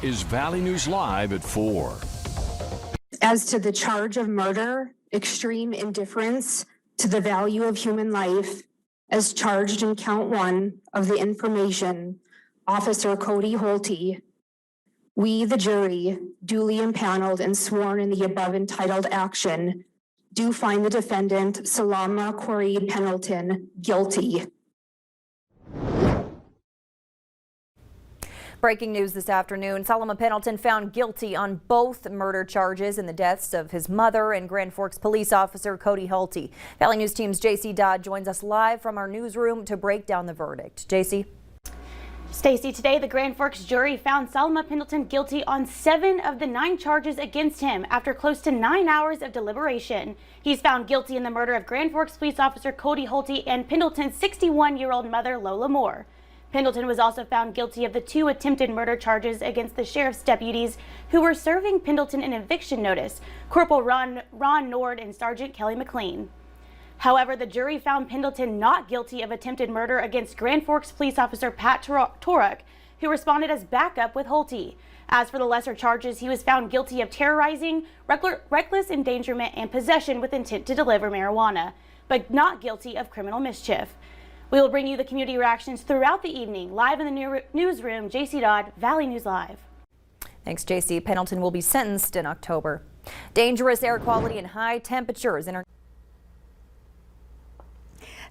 is Valley News Live at 4. As to the charge of murder, extreme indifference to the value of human life, as charged in count 1 of the information, Officer Cody Holte, we, the jury, duly impaneled and sworn in the above entitled action, do find the defendant, Salama Corey Pendleton, guilty. Breaking news this afternoon, Salama Pendleton found guilty on both murder charges in the deaths of his mother and Grand Forks police officer Cody Holte. Valley News Team's JC Dodd joins us live from our newsroom to break down the verdict. JC. Stacey, today the Grand Forks jury found Salama Pendleton guilty on 7 of the 9 charges against him after close to 9 hours of deliberation. He's found guilty in the murder of Grand Forks police officer Cody Holte and Pendleton's 61-year-old mother Lola Moore. Pendleton was also found guilty of the 2 attempted murder charges against the sheriff's deputies who were serving Pendleton an eviction notice, Corporal Ron Nord and Sergeant Kelly McLean. However, the jury found Pendleton not guilty of attempted murder against Grand Forks police officer Pat Torok, who responded as backup with Holte. As for the lesser charges, he was found guilty of terrorizing, reckless endangerment, and possession with intent to deliver marijuana, but not guilty of criminal mischief. We will bring you the community reactions throughout the evening. Live in the newsroom, JC Dodd, Valley News Live. Thanks, JC. Pendleton will be sentenced in October. Dangerous air quality and high temperatures in our...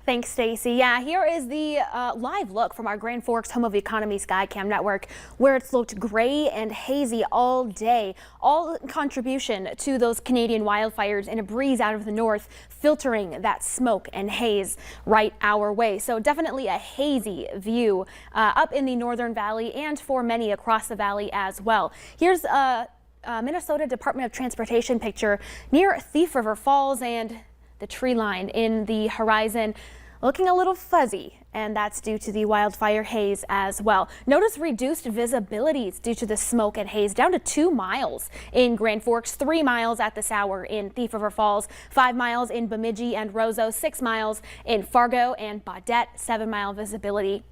Thanks, Stacey. Yeah, here is the live look from our Grand Forks Home of Economy Skycam network, where it's looked gray and hazy all day. All contribution to those Canadian wildfires and a breeze out of the north filtering that smoke and haze right our way. So definitely a hazy view up in the Northern Valley and for many across the valley as well. Here's a Minnesota Department of Transportation picture near Thief River Falls, and the tree line in the horizon looking a little fuzzy, and that's due to the wildfire haze as well. Notice reduced visibilities due to the smoke and haze, down to 2 miles in Grand Forks, 3 miles at this hour in Thief River Falls, 5 miles in Bemidji and Roseau, 6 miles in Fargo and Baudette, 7-mile visibility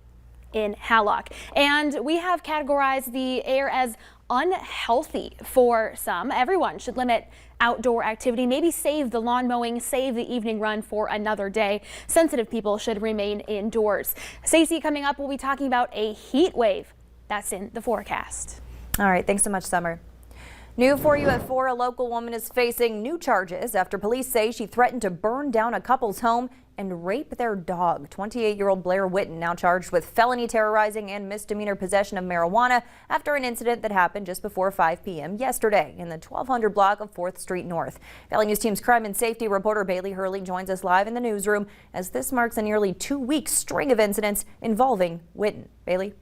in Hallock. And we have categorized the air as unhealthy for some. Everyone should limit outdoor activity, maybe save the lawn mowing, save the evening run for another day. Sensitive people should remain indoors. Stacey, coming up, we'll be talking about a heat wave that's in the forecast. All right, thanks so much, Summer. New for you at 4, a local woman is facing new charges after police say she threatened to burn down a couple's home and rape their dog. 28-year-old Blair Witten now charged with felony terrorizing and misdemeanor possession of marijuana after an incident that happened just before 5 p.m. yesterday in the 1200 block of 4th Street North. Valley News Team's crime and safety reporter Bailey Hurley joins us live in the newsroom as this marks a nearly 2-week string of incidents involving Witten. Bailey?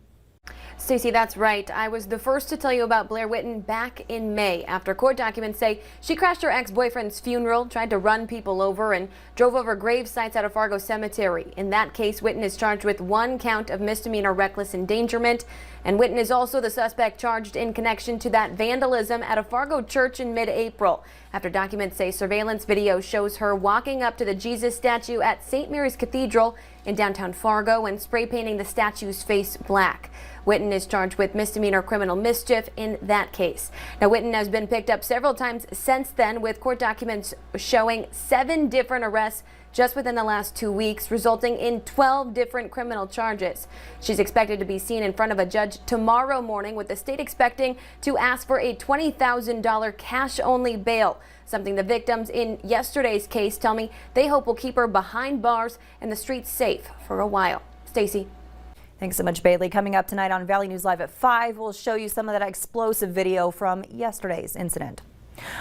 Stacey, that's right. I was the first to tell you about Blair Witten back in May after court documents say she crashed her ex-boyfriend's funeral, tried to run people over, and drove over grave sites at a Fargo cemetery. In that case, Witten is charged with 1 count of misdemeanor reckless endangerment, and Witten is also the suspect charged in connection to that vandalism at a Fargo church in mid-April. After documents say surveillance video shows her walking up to the Jesus statue at St. Mary's Cathedral in downtown Fargo and spray painting the statue's face black. Witten is charged with misdemeanor criminal mischief in that case. Now, Witten has been picked up several times since then, with court documents showing 7 different arrests just within the last 2 weeks, resulting in 12 different criminal charges. She's expected to be seen in front of a judge tomorrow morning, with the state expecting to ask for a $20,000 cash-only bail, something the victims in yesterday's case tell me they hope will keep her behind bars and the streets safe for a while. Stacey. Thanks so much, Bailey. Coming up tonight on Valley News Live at 5, we'll show you some of that explosive video from yesterday's incident.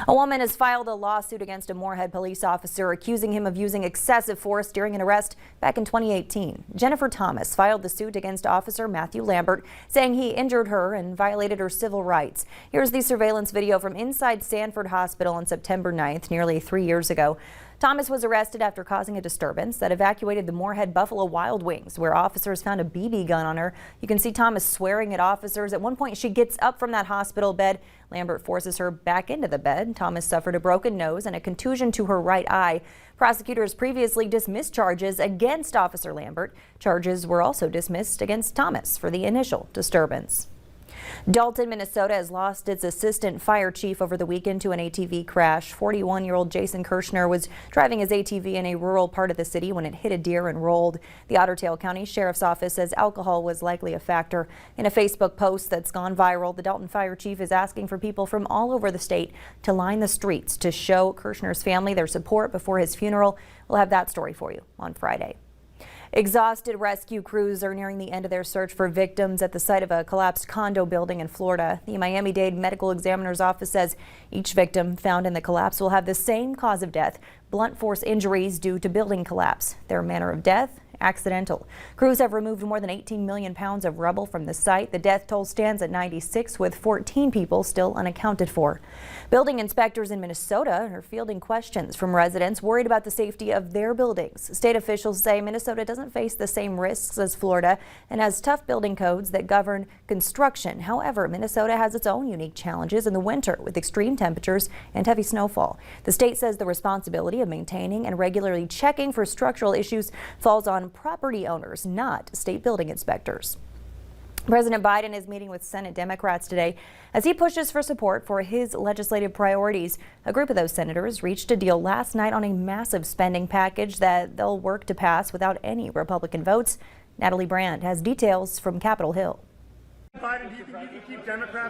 A woman has filed a lawsuit against a Moorhead police officer accusing him of using excessive force during an arrest back in 2018. Jennifer Thomas filed the suit against Officer Matthew Lambert, saying he injured her and violated her civil rights. Here's the surveillance video from inside Sanford Hospital on September 9th, nearly 3 years ago. Thomas was arrested after causing a disturbance that evacuated the Moorhead Buffalo Wild Wings, where officers found a BB gun on her. You can see Thomas swearing at officers. At one point, she gets up from that hospital bed. Lambert forces her back into the bed. Thomas suffered a broken nose and a contusion to her right eye. Prosecutors previously dismissed charges against Officer Lambert. Charges were also dismissed against Thomas for the initial disturbance. Dalton, Minnesota has lost its assistant fire chief over the weekend to an ATV crash. 41-year-old Jason Kirshner was driving his ATV in a rural part of the city when it hit a deer and rolled. The Otter Tail County Sheriff's Office says alcohol was likely a factor. In a Facebook post that's gone viral, the Dalton fire chief is asking for people from all over the state to line the streets to show Kirshner's family their support before his funeral. We'll have that story for you on Friday. Exhausted rescue crews are nearing the end of their search for victims at the site of a collapsed condo building in Florida. The Miami-Dade Medical Examiner's Office says each victim found in the collapse will have the same cause of death: blunt force injuries due to building collapse. Their manner of death: accidental. Crews have removed more than 18 million pounds of rubble from the site. The death toll stands at 96, with 14 people still unaccounted for. Building inspectors in Minnesota are fielding questions from residents worried about the safety of their buildings. State officials say Minnesota doesn't face the same risks as Florida and has tough building codes that govern construction. However, Minnesota has its own unique challenges in the winter with extreme temperatures and heavy snowfall. The state says the responsibility of maintaining and regularly checking for structural issues falls on property owners, not state building inspectors. President Biden is meeting with Senate Democrats today as he pushes for support for his legislative priorities. A group of those senators reached a deal last night on a massive spending package that they'll work to pass without any Republican votes. Natalie Brand has details from Capitol Hill.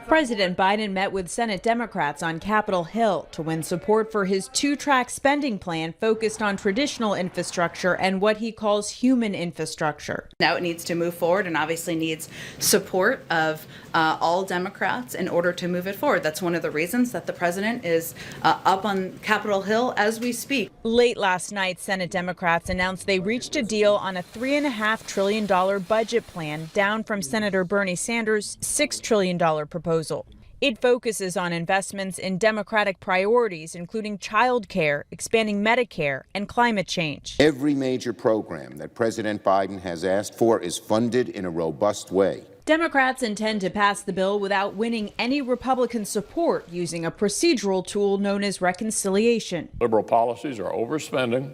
President Biden met with Senate Democrats on Capitol Hill to win support for his two-track spending plan focused on traditional infrastructure and what he calls human infrastructure. Now it needs to move forward and obviously needs support of all Democrats in order to move it forward. That's one of the reasons that the president is up on Capitol Hill as we speak. Late last night, Senate Democrats announced they reached a deal on a $3.5 trillion budget plan, down from Senator Bernie Sanders' $6 trillion proposal. It focuses on investments in Democratic priorities, including child care, expanding Medicare, and climate change. Every major program that President Biden has asked for is funded in a robust way. Democrats intend to pass the bill without winning any Republican support, using a procedural tool known as reconciliation. Liberal policies are overspending,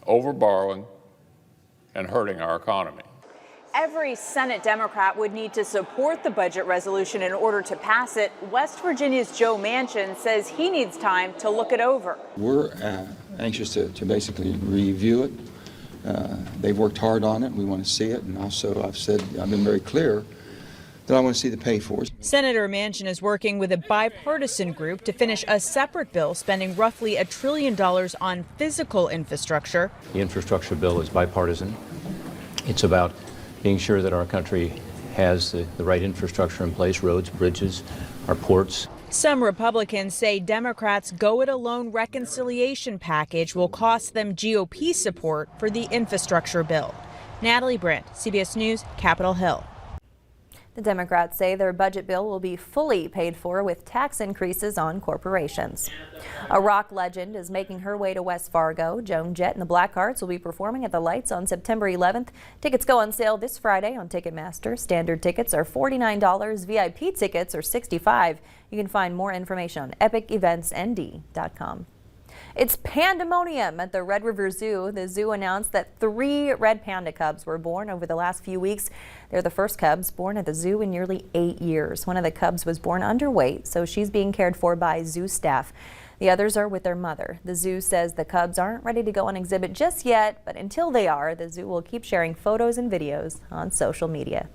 overborrowing, and hurting our economy. Every Senate Democrat would need to support the budget resolution in order to pass it. West Virginia's Joe Manchin says he needs time to look it over. We're anxious to basically review it. They've worked hard on it. We want to see it. And also, I've been very clear that I want to see the pay for it. Senator Manchin is working with a bipartisan group to finish a separate bill spending roughly $1 trillion on physical infrastructure. The infrastructure bill is bipartisan. It's about being sure that our country has the right infrastructure in place: roads, bridges, our ports. Some Republicans say Democrats' go-it-alone reconciliation package will cost them GOP support for the infrastructure bill. Natalie Brandt, CBS News, Capitol Hill. The Democrats say their budget bill will be fully paid for with tax increases on corporations. A rock legend is making her way to West Fargo. JOAN, JETT and the Blackhearts will be performing at the Lights on September 11th. Tickets go on sale this Friday on Ticketmaster. Standard tickets are $49. VIP tickets are $65. You can find more information on epiceventsnd.com. It's pandemonium at the Red River Zoo. The zoo announced that 3 red panda cubs were born over the last few weeks. They're the first cubs born at the zoo in nearly 8 years. One of the cubs was born underweight, so she's being cared for by zoo staff. The others are with their mother. The zoo says the cubs aren't ready to go on exhibit just yet, but until they are, the zoo will keep sharing photos and videos on social media.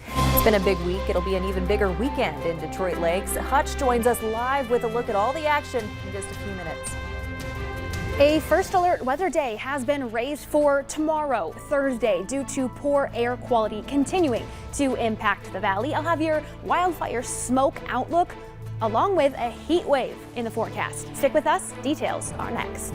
It's been a big week. It'll be an even bigger weekend in Detroit Lakes. Hutch joins us live with a look at all the action in just a few minutes. A first alert weather day has been raised for tomorrow, Thursday, due to poor air quality continuing to impact the valley. I'll have your wildfire smoke outlook along with a heat wave in the forecast. Stick with us. Details are next.